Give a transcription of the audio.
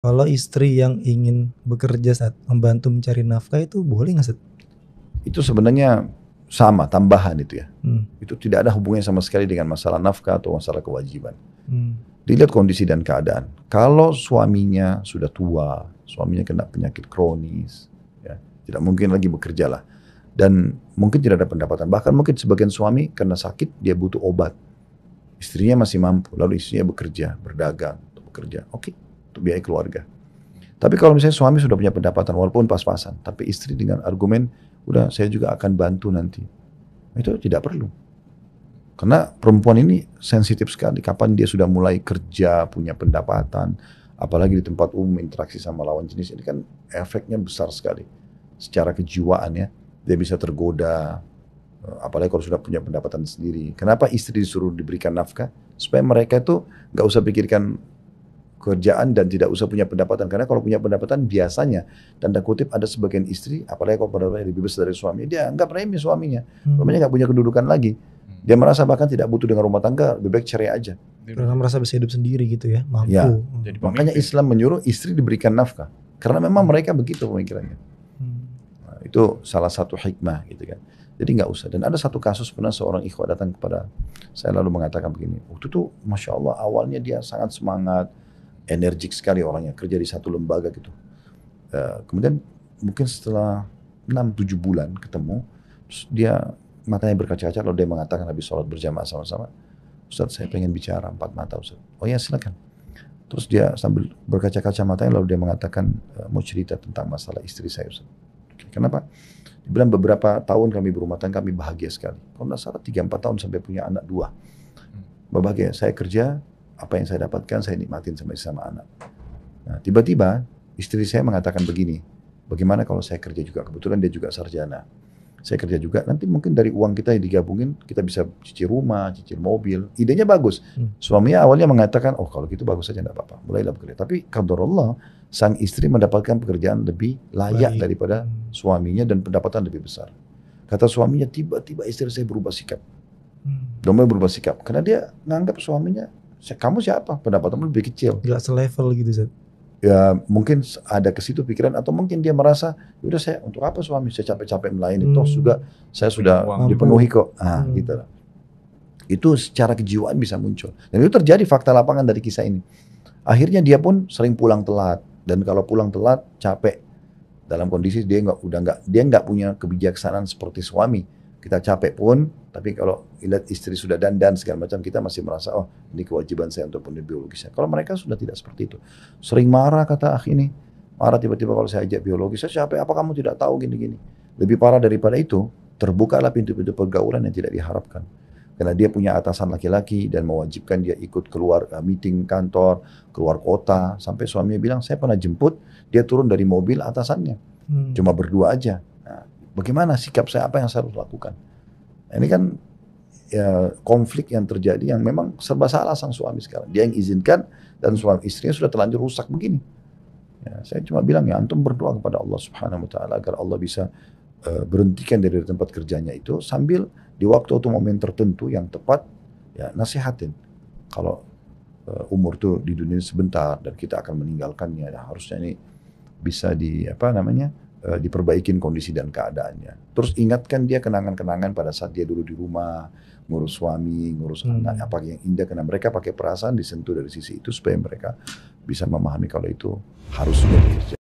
Kalau istri yang ingin bekerja saat membantu mencari nafkah itu boleh nggak, Ustaz? Itu sebenarnya sama, tambahan itu ya. Hmm. Itu tidak ada hubungannya sama sekali dengan masalah nafkah atau masalah kewajiban. Hmm. Dilihat kondisi dan keadaan. Kalau suaminya sudah tua, suaminya kena penyakit kronis, ya, tidak mungkin lagi bekerja lah. Dan mungkin tidak ada pendapatan. Bahkan mungkin sebagian suami karena sakit dia butuh obat. Istrinya masih mampu, lalu istrinya bekerja, berdagang, bekerja. Oke, untuk biaya keluarga. Tapi kalau misalnya suami sudah punya pendapatan, walaupun pas-pasan, tapi istri dengan argumen, udah saya juga akan bantu nanti. Itu tidak perlu. Karena perempuan ini sensitif sekali. Kapan dia sudah mulai kerja, punya pendapatan, apalagi di tempat umum interaksi sama lawan jenis, ini kan efeknya besar sekali. Secara kejiwaan ya, dia bisa tergoda, apalagi kalau sudah punya pendapatan sendiri. Kenapa istri disuruh diberikan nafkah? Supaya mereka itu nggak usah pikirkan kerjaan dan tidak usah punya pendapatan. Karena kalau punya pendapatan biasanya, tanda kutip ada sebagian istri, apalagi kalau pendapatannya lebih besar dari suaminya, dia anggap remeh suaminya. Suaminya nggak punya kedudukan lagi. Dia merasa bahkan tidak butuh dengan rumah tangga, lebih baik cerai aja. Karena merasa bisa hidup sendiri gitu ya, Ya, mampu. Jadi makanya pemimpin. Islam menyuruh istri diberikan nafkah. Karena memang mereka begitu pemikirannya. Nah, itu salah satu hikmah gitu kan. Jadi nggak usah. Dan ada satu kasus pernah seorang ikhwah datang kepada saya lalu mengatakan begini. Waktu itu Masya Allah awalnya dia sangat semangat, energik sekali orangnya, kerja di satu lembaga gitu. Kemudian mungkin setelah 6-7 bulan ketemu, terus dia matanya berkaca-kaca lalu dia mengatakan habis sholat berjamaah sama-sama, Ustaz saya pengen bicara 4 mata Ustaz. Oh ya silakan. Terus dia sambil berkaca-kaca matanya lalu dia mengatakan mau cerita tentang masalah istri saya Ustaz. Kenapa? Dia bilang beberapa tahun kami berumah tangga kami bahagia sekali. Kalau nggak salah 3-4 tahun sampai punya anak 2. Bahagia. Saya kerja, apa yang saya dapatkan saya nikmatin sama anak. Nah, tiba-tiba istri saya mengatakan begini, bagaimana kalau saya kerja juga? Kebetulan dia juga sarjana. Saya kerja juga, nanti mungkin dari uang kita yang digabungin, kita bisa cicil rumah, cicil mobil. Idenya bagus. Suaminya awalnya mengatakan, oh kalau gitu bagus saja, enggak apa-apa. Mulailah bekerja. Tapi qadarullah, sang istri mendapatkan pekerjaan lebih layak daripada suaminya dan pendapatan lebih besar. Kata suaminya, tiba-tiba istri saya berubah sikap. Domba berubah sikap. Karena dia nganggap suaminya, kamu siapa? Pendapatanmu lebih kecil. Gak selevel gitu, Zat. Ya mungkin ada ke situ pikiran atau mungkin dia merasa udah saya untuk apa suami saya capek-capek melayani toh juga saya sudah dipenuhi kok gitu lah. Itu secara kejiwaan bisa muncul dan itu terjadi fakta lapangan dari kisah ini. Akhirnya dia pun sering pulang telat dan kalau pulang telat capek dalam kondisi dia nggak punya kebijaksanaan seperti suami. Kita capek pun, tapi kalau lihat istri sudah dandan segala macam, kita masih merasa, oh ini kewajiban saya untuk penuhi biologisnya. Kalau mereka sudah tidak seperti itu. Sering marah kata akh ini, marah tiba-tiba kalau saya ajak biologis, saya capek, apa kamu tidak tahu gini-gini. Lebih parah daripada itu, terbukalah pintu-pintu pergaulan yang tidak diharapkan. Karena dia punya atasan laki-laki dan mewajibkan dia ikut keluar meeting kantor, keluar kota. Sampai suaminya bilang, saya pernah jemput, dia turun dari mobil atasannya. Cuma berdua aja. Nah, bagaimana sikap saya, apa yang saya harus lakukan? Nah, ini kan ya, konflik yang terjadi yang memang serba salah sang suami sekarang. Dia yang izinkan dan suami istrinya sudah terlanjur rusak begini. Ya, saya cuma bilang ya antum berdoa kepada Allah Subhanahu Wa Taala agar Allah bisa berhentikan dari tempat kerjanya itu sambil di waktu atau momen tertentu yang tepat ya nasihatin. Kalau umur tuh di dunia sebentar dan kita akan meninggalkannya, ya, harusnya ini bisa diperbaikin kondisi dan keadaannya. Terus ingatkan dia kenangan-kenangan pada saat dia dulu di rumah, ngurus suami, ngurus anak, apa yang indah. Karena mereka pakai perasaan disentuh dari sisi itu supaya mereka bisa memahami kalau itu harusnya bekerja.